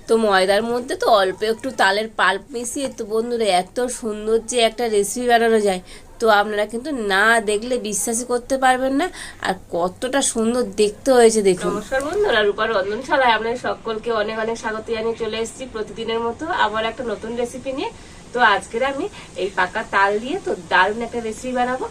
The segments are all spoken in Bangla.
তো ময়দার মধ্যে তো অল্প একটু তালের পাল্প মিশিয়ে তো বন্ধুরা এত সুন্দর যে একটা রেসিপি বানানো যায়, তো আপনারা কিন্তু না দেখলে বিশ্বাসই করতে পারবেন না। আর কতটা সুন্দর দেখতে হয়েছে দেখুন। নমস্কার বন্ধুরা, রূপার রন্ধনশালায় আপনাদের সকলকে অনেক অনেক স্বাগত জানিয়ে চলে এসেছি প্রতিদিনের মতো আবার একটা নতুন রেসিপি নিয়ে। তো আজকের আমি এই পাকা তাল দিয়ে তো দারুণ একটা রেসিপি বানাবো।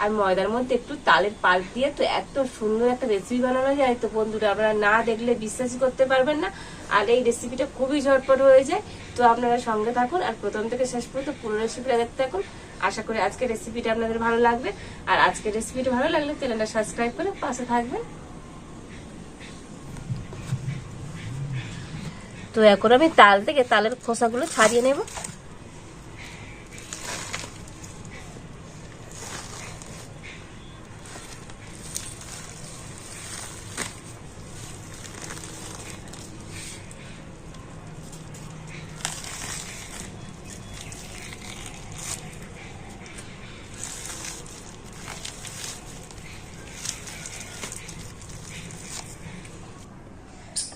আর ময়দার মধ্যে একটু তালের পাল্প দিয়ে তো এত সুন্দর একটা রেসিপি বানানো যায়, তো বন্ধুরা আপনারা না দেখলে বিশ্বাসই করতে পারবেন না। আর এই রেসিপিটা খুবই ঝটপট হয়ে যায়, তো আপনারা সঙ্গে থাকুন আর প্রথম থেকে শেষ পর্যন্ত পুরো রেসিপিটা দেখতে থাকুন। আশা করি আজকের রেসিপিটা আপনাদের ভালো লাগবে। আর আজকের রেসিপিটা ভালো লাগলে চ্যানেলটা সাবস্ক্রাইব করে পাশে থাকবেন। তো এখন আমি তাল থেকে তালের খোসাগুলো ছাড়িয়ে নেব।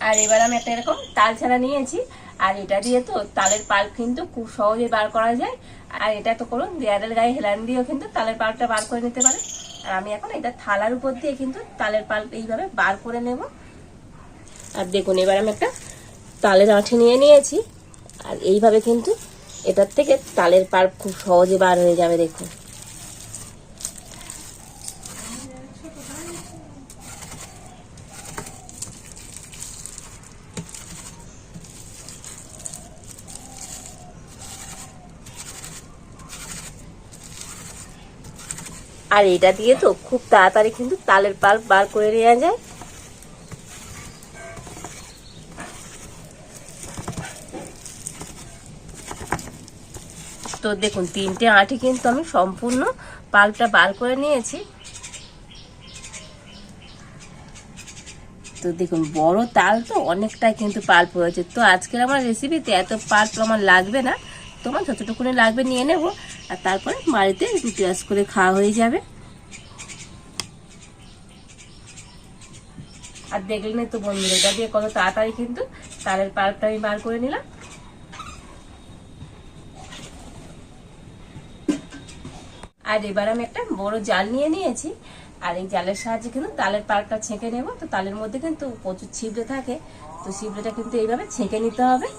আর এবার আমি একটা এরকম তাল ছাড়া নিয়েছি, আর এটা দিয়ে তো তালের পাল্প কিন্তু খুব সহজে বার করা যায়। আর এটা তো করুন দেয়ালের গায়ে হেলান দিয়েও কিন্তু তালের পাল্পটা বার করে নিতে পারে। আর আমি এখন এটা থালার উপর দিয়ে কিন্তু তালের পাল্প এইভাবে বার করে নেব। আর দেখুন এবার আমি একটা তালের আঁঠি নিয়ে নিয়েছি, আর এইভাবে কিন্তু এটার থেকে তালের পাল্প খুব সহজে বার হয়ে যাবে দেখুন। আর এটা দিয়ে তো খুব তাড়াতাড়ি কিন্তু তালের পাল্প বার করে নেওয়া যায়। তো দেখুন তিনটে আঁটি কিন্তু আমি সম্পূর্ণ পাল্পটা বার করে নিয়েছি। তো দেখুন বড় তাল তো অনেকটাই কিন্তু পাল্প হয়েছে। তো আজকের আমার রেসিপিতে এত পাল্প আমার লাগবে না, তোমার যতটুকুনি লাগবে নিয়ে নেব। আর তারপরে বাড়িতে রুটি আঁচ করে খাওয়া হয়ে যাবে। আর দেখলেন তো বন্ধুরা, এটা দিয়ে কত তাড়াতাড়ি কিন্তু তালের পাল্পটা আমি বার করে নিলাম। আর এবার আমি একটা বড় জাল নিয়ে নিয়েছি, আর এই জালের সাহায্যে কিন্তু তালের পাল্পটা ছেঁকে নেব। তো তালের মধ্যে কিন্তু প্রচুর ছিবড়ে থাকে, তো ছিবড়েটা কিন্তু এইভাবে ছেঁকে নিতে হবে।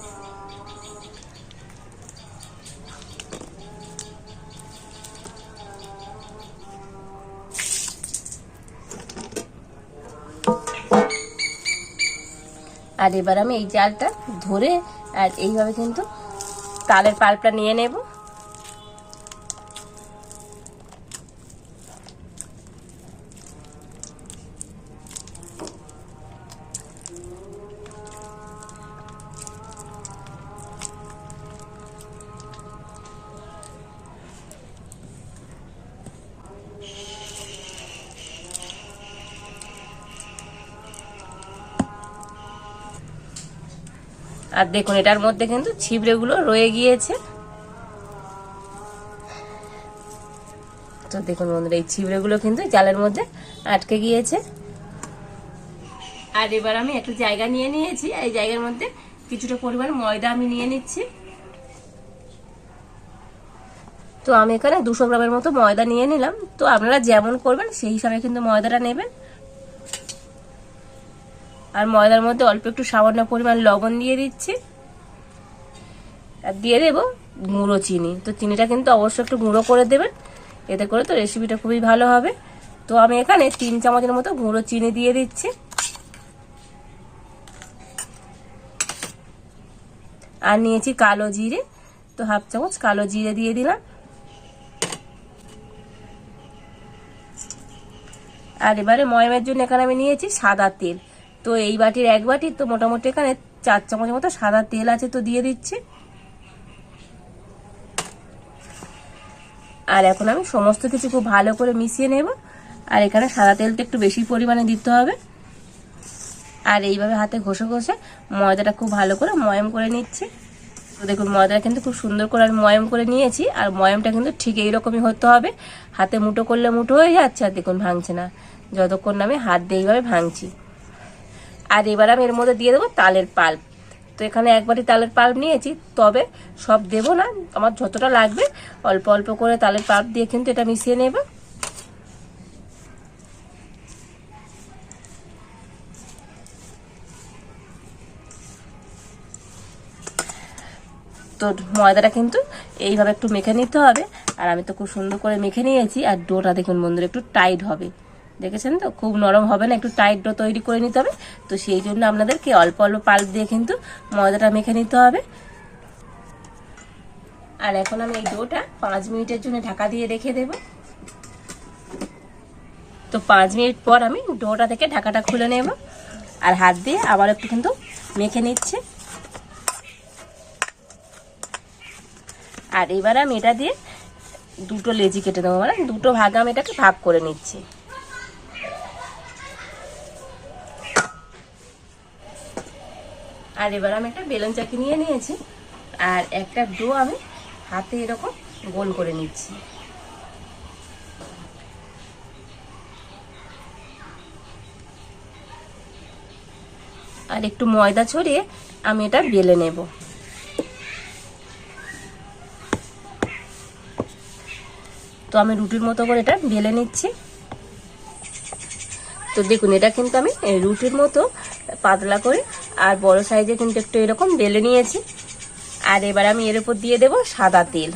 আর এবার আমি এই জালটা ধরে আর এইভাবে কিন্তু তালের পাল্পটা নিয়ে নেব। আর দেখুন এটার মধ্যে কিন্তু ছিবড়েগুলো রয়ে গিয়েছে। তো দেখুন বন্ধুরা এই ছিবড়েগুলো কিন্তু জালের মধ্যে আটকে গিয়েছে। আর এবার আমি একটা জায়গা নিয়ে নিয়েছি, এই জায়গার মধ্যে কিছুটা পরিমাণ ময়দা আমি নিয়ে নিচ্ছি। তো আমি এখানে 200 গ্রামের মতো ময়দা নিয়ে নিলাম। তো আপনারা যেমন করবেন সেই হিসাবে কিন্তু ময়দাটা নেবেন। আর ময়দার মধ্যে অল্প একটু সামান্য পরিমাণ লবণ দিয়ে দিচ্ছি, আর দিয়ে দেবো গুঁড়ো চিনি। তো চিনিটা কিন্তু অবশ্যই একটু গুঁড়ো করে দেবেন, এতে করে তো রেসিপিটা খুবই ভালো হবে। তো আমি এখানে 3 চামচের মতো গুঁড়ো চিনি দিয়ে দিচ্ছি। আর নিয়েছি কালো জিরে, তো 1/2 চামচ কালো জিরে দিয়ে দিলাম। আর এবারে ময়মের জন্য এখানে আমি নিয়েছি সাদা তেল। তো এই বাটির 1 বাটি তো মোটামুটি এখানে 4 চামচের মতো সাদা তেল আছে, তো দিয়ে দিচ্ছি। আর এখন আমি সমস্ত কিছু খুব ভালো করে মিশিয়ে নেব। আর এখানে সাদা তেলটা একটু বেশি পরিমাণে দিতে হবে। আর এইভাবে হাতে ঘষে ঘষে ময়দাটা খুব ভালো করে ময়ম করে নিচ্ছি। তো দেখুন ময়দাটা কিন্তু খুব সুন্দর করে আমি ময়ম করে নিয়েছি। আর ময়মটা কিন্তু ঠিক এইরকমই হতে হবে, হাতে মুঠো করলে মুঠো হয়ে যাচ্ছে। আর দেখুন ভাঙছে না, যতক্ষণ না আমি হাত দিয়ে এইভাবে ভাঙছি। আর এবার আমি এর মধ্যে দিয়ে দেবো তালের পাল্প। তো এখানে 1 বাটি তালের পাল্প নিয়েছি, তবে সব দেব না, আমার যতটা লাগবে অল্প অল্প করে তালের পাল্প দিয়ে কিন্তু এটা মিশিয়ে নেব। তো ময়দাটা কিন্তু এইভাবে একটু মেখে নিতে হবে। আর আমি তো খুব সুন্দর করে মেখে নিয়েছি। আর ডোটা দেখুন বন্ধুরা একটু টাইট হবে, দেখেছেন তো, খুব নরম হবে না, একটু টাইট ডো তৈরি করে নিতে হবে। তো সেই জন্য আপনাদেরকে অল্প অল্প পাল্প দিয়ে কিন্তু ময়দাটা মেখে নিতে হবে। আর এখন আমি এই ডোটা 5 মিনিটের জন্য ঢাকা দিয়ে রেখে দেব। তো 5 মিনিট পর আমি ডোটা থেকে ঢাকাটা খুলে নেব, আর হাত দিয়ে আবার একটু কিন্তু মেখে নিচ্ছি। আর এবার আমি এটা দিয়ে 2টো লেচি কেটে দেবো, মানে 2টো ভাগে আমি এটাকে ভাগ করে নিচ্ছি। আর এবার আমি একটা বেলুন চাকি নিয়ে নিয়েছি, আর একটা ডো আমি হাতে এরকম গোল করে নিচ্ছি। আর একটু ময়দা ছড়িয়ে আমি এটা বেলে নেব। তো আমি রুটির মতো করে এটা বেলে নিচ্ছি। তো দেখুন এটা কিন্তু আমি রুটির মতো পাতলা করে আর বড় সাইজে কিন্তু একটু এরকম বেলে নিয়েছি। আর এবার আমি এর উপর দিয়ে দেব সাদা তেল।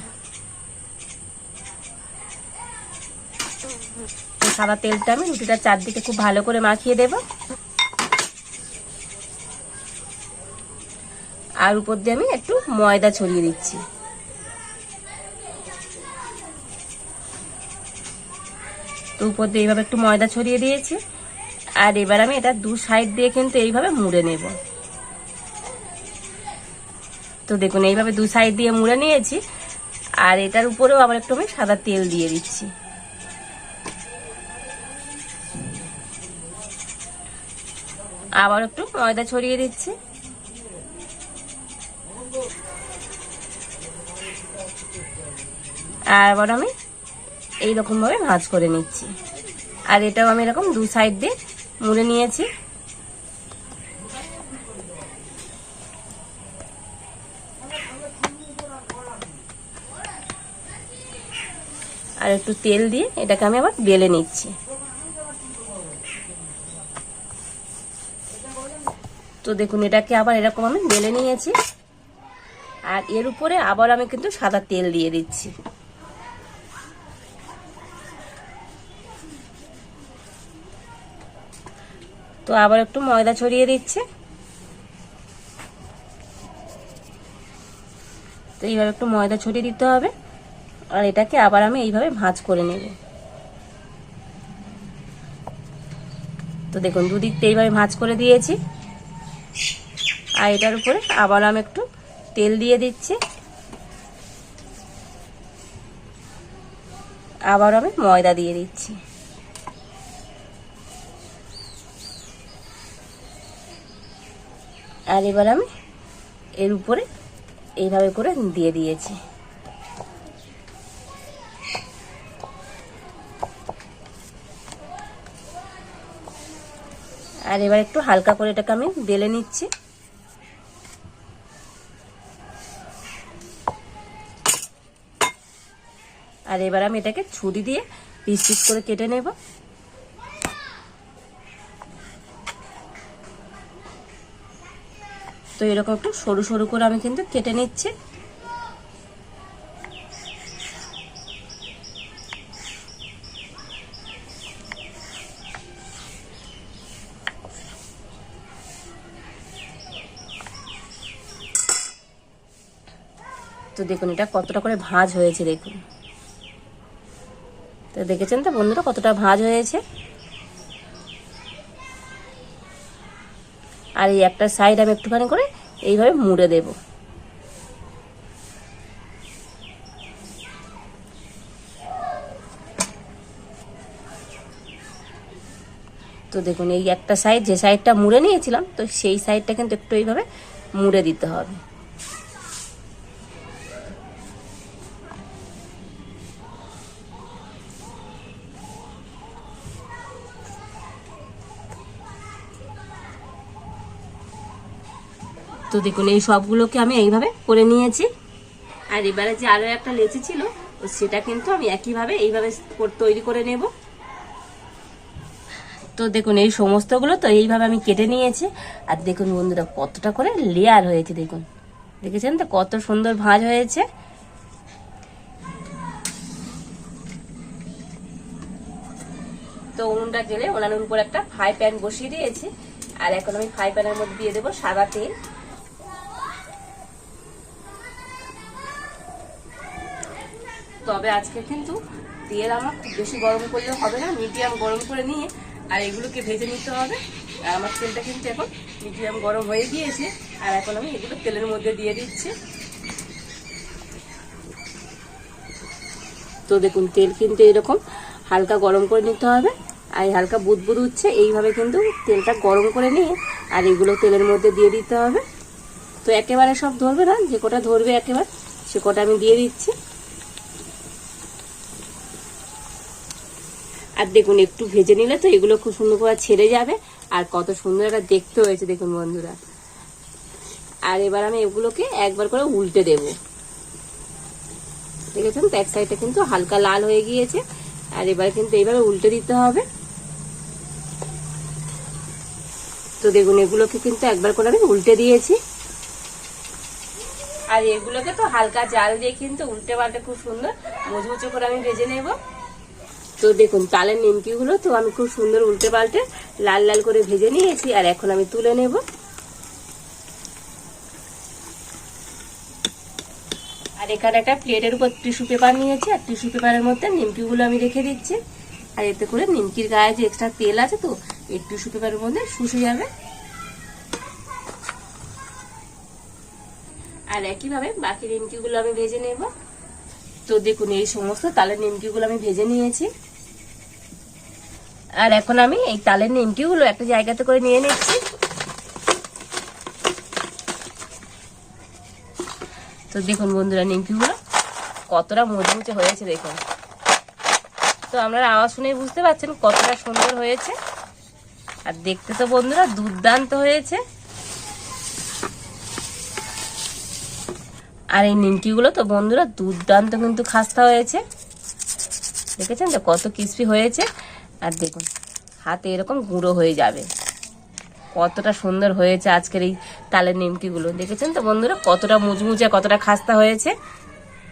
তো সাদা তেলটা আমি রুটিটার চারদিকে খুব ভালো করে মাখিয়ে দেব। আর উপর দিয়ে আমি একটু ময়দা ছড়িয়ে দিচ্ছি। তো উপর দিয়ে এইভাবে একটু ময়দা ছড়িয়ে দিয়েছি। আর এবার আমি এটা 2 সাইড দিয়ে কিন্তু এইভাবে মুড়ে নেব। তো দেখুন এইভাবে 2 সাইড দিয়ে মুড়ে নিয়েছি। আর এটার উপরেও আবার একটু আমি সাদা তেল দিয়ে দিচ্ছি। আবার একটু ময়দা ছড়িয়ে দিচ্ছি। আর আবার আমি এইরকম ভাবে ভাঁজ করে নিচ্ছি। আর এটাও আমি এরকম 2 সাইড দিয়ে মুড়ে নিয়েছি। আর একটু তেল দিয়ে এটাকে আমি আবার বেলে নিচ্ছি। তো দেখুন এটাকে আবার এরকম আমি বেলে নিয়েছি। আর এর উপরে আবার আমি কিন্তু সাদা তেল দিয়ে দিচ্ছি। তো আবার একটু ময়দা ছড়িয়ে দিচ্ছি। তো এইভাবে একটু ময়দা ছড়িয়ে দিতে হবে। আর এটাকে আবার আমি এইভাবে ভাঁজ করে নেব। তো দেখুন দুদিক দিয়ে এইভাবে ভাঁজ করে দিয়েছি। আর এটার উপরে আবার আমি একটু তেল দিয়ে দিচ্ছি। আবার আমি ময়দা দিয়ে দিচ্ছি। আর এবার আমি এর উপরে এইভাবে করে দিয়ে দিয়েছি। আর এবার একটু হালকা করে এটাকে আমি বেলে নিচ্ছি। আর এবার আমি এটাকে ছুরি দিয়ে পিস পিস করে কেটে নেব। তো এরকম একটু সরু সরু করে আমি কিন্তু কেটে নিচ্ছি। তো দেখুন এটা কতটা করে ভাঁজ হয়েছে দেখুন। তো দেখেছেন তো বন্ধুরা কতটা ভাঁজ হয়েছে। আর এই একটা সাইড আমি একটুখানি করে এইভাবে মুড়ে দেব। তো দেখুন এই একটা সাইড, যে সাইডটা মুড়ে নিয়েছিলাম, তো সেই সাইডটা কিন্তু একটু এইভাবে মুড়ে দিতে হবে। তো তো দেখুন এই সবগুলোকে আমি এইভাবে করে নিয়েছি। আর এবারে যে আরো একটা লেচি ছিল সেটা কিন্তু আমি একইভাবে এইভাবে তৈরি করে নেব। তো দেখুন এই সমস্তগুলো তো এইভাবে আমি কেটে নিয়েছি। আর দেখুন বন্ধুরা কতটা করে লেয়ার হয়েছে, দেখুন দেখেছেন তো কত সুন্দর ভাঁজ হয়েছে। তো উনুনটা জেলে উনানের উপর একটা ফ্রাই প্যান বসিয়ে দিয়েছি। আর এখন আমি ফ্রাই প্যানের মধ্যে দিয়ে দেবো সাদা তেল। তবে আজকে কিন্তু তেল আমার খুব বেশি গরম করলে হবে না, মিডিয়াম গরম করে নিয়ে আর এগুলোকে ভেজে নিতে হবে। আর আমার তেলটা কিন্তু এখন মিডিয়াম গরম হয়ে গিয়েছে। আর এখন আমি এগুলো তেলের মধ্যে দিয়ে দিচ্ছি। তো দেখুন তেল কিন্তু এরকম হালকা গরম করে নিতে হবে। আর হালকা বুদবুদ উঠছে এইভাবে কিন্তু তেলটা গরম করে নিয়ে আর এগুলো তেলের মধ্যে দিয়ে দিতে হবে। তো একেবারে সব ধরবে না, যে কটা ধরবে একেবারে সে কটা আমি দিয়ে দিচ্ছি। আর দেখুন একটু ভেজে নিলে তো এগুলো খুব সুন্দর করে ছেড়ে যাবে। আর কত সুন্দর একটা দেখতে হয়েছে দেখুন বন্ধুরা। আর এবার আমি এগুলোকে একবার করে উল্টে দেব। দেখেছেন তো এক সাইডটা কিন্তু হালকা লাল হয়ে গিয়েছে। আর এবার কিন্তু এইভাবে উল্টে দিতে হবে। তো দেখুন এগুলোকে কিন্তু একবার করে আমি উল্টে দিয়েছি। আর এগুলোকে তো হালকা জাল দিয়ে কিন্তু উল্টে পাল্টে খুব সুন্দর মুচমুচে করে আমি ভেজে নেব। তো দেখুন তালের নিমকিগুলো তো আমি খুব সুন্দর উল্টে পাল্টে লাল লাল করে ভেজে নিয়েছি। আর এখন আমি তুলে নেব। আর এখানে একটা প্লেটের উপর টিস্যু পেপার নিয়েছি। আর টিস্যু পেপারের মধ্যে নিমকিগুলো আমি রেখে দিচ্ছি। আর এতে করে নিমকির গায়ে যে এক্সট্রা তেল আছে তো এই টিস্যু পেপারের মধ্যে শুষে যাবে। আর একইভাবে বাকি নিমকিগুলো আমি ভেজে নেব। তো দেখুন এই সমস্ত তালের নিমকিগুলো আমি ভেজে নিয়েছি। আর এখন আমি এই তালের নিমকিগুলো একটা জায়গাতে করে নিয়ে নিচ্ছি। তো দেখুন বন্ধুরা নিমকিগুলো কতটা মুচমুচে হয়েছে দেখুন। তো আপনারা আওয়াজ শুনেই বুঝতে পারছেন কতটা সুন্দর হয়েছে। আর দেখতে তো বন্ধুরা দুর্দান্ত হয়েছে। আর এই নিমকিগুলো তো বন্ধুরা দুর্দান্ত কিন্তু খাস্তা হয়েছে। দেখেছেন তো কত ক্রিস্পি হয়েছে। আর দেখুন হাতে এরকম গুঁড়ো হয়ে যাবে। কতটা সুন্দর হয়েছে আজকের এই তালের নিমকিগুলো। দেখেছেন তো বন্ধুরা কতটা মুচমুচে কতটা খাস্তা হয়েছে।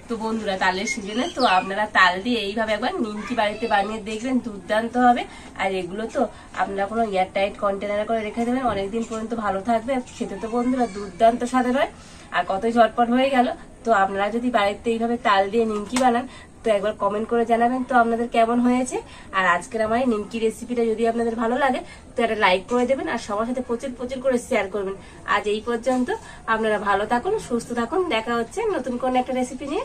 তো বন্ধুরা তালের সিজনে তো আপনারা তাল দিয়ে এইভাবে একবার নিমকি বাড়িতে বানিয়ে দেখবেন, দুর্দান্ত হবে। আর এগুলো তো আপনারা কোনো এয়ারটাইট কন্টেনারে করে রেখে দেবেন, অনেকদিন পর্যন্ত ভালো থাকবে। খেতে তো বন্ধুরা দুর্দান্ত স্বাদের হয় আর কতই ঝটপট হয়ে গেল। তো আপনারা যদি বাড়িতে এইভাবে তাল দিয়ে নিমকি বানান তো একবার কমেন্ট করে জানাবেন তো আপনাদের কেমন হয়েছে। আর আজকের আমার এই নিমকি রেসিপিটা যদি আপনাদের ভালো লাগে তো একটা লাইক করে দেবেন আর সবার সাথে প্রচুর প্রচুর করে শেয়ার করবেন। আজ এই পর্যন্ত, আপনারা ভালো থাকুন, সুস্থ থাকুন। দেখা হচ্ছে নতুন কোন একটা রেসিপি নিয়ে।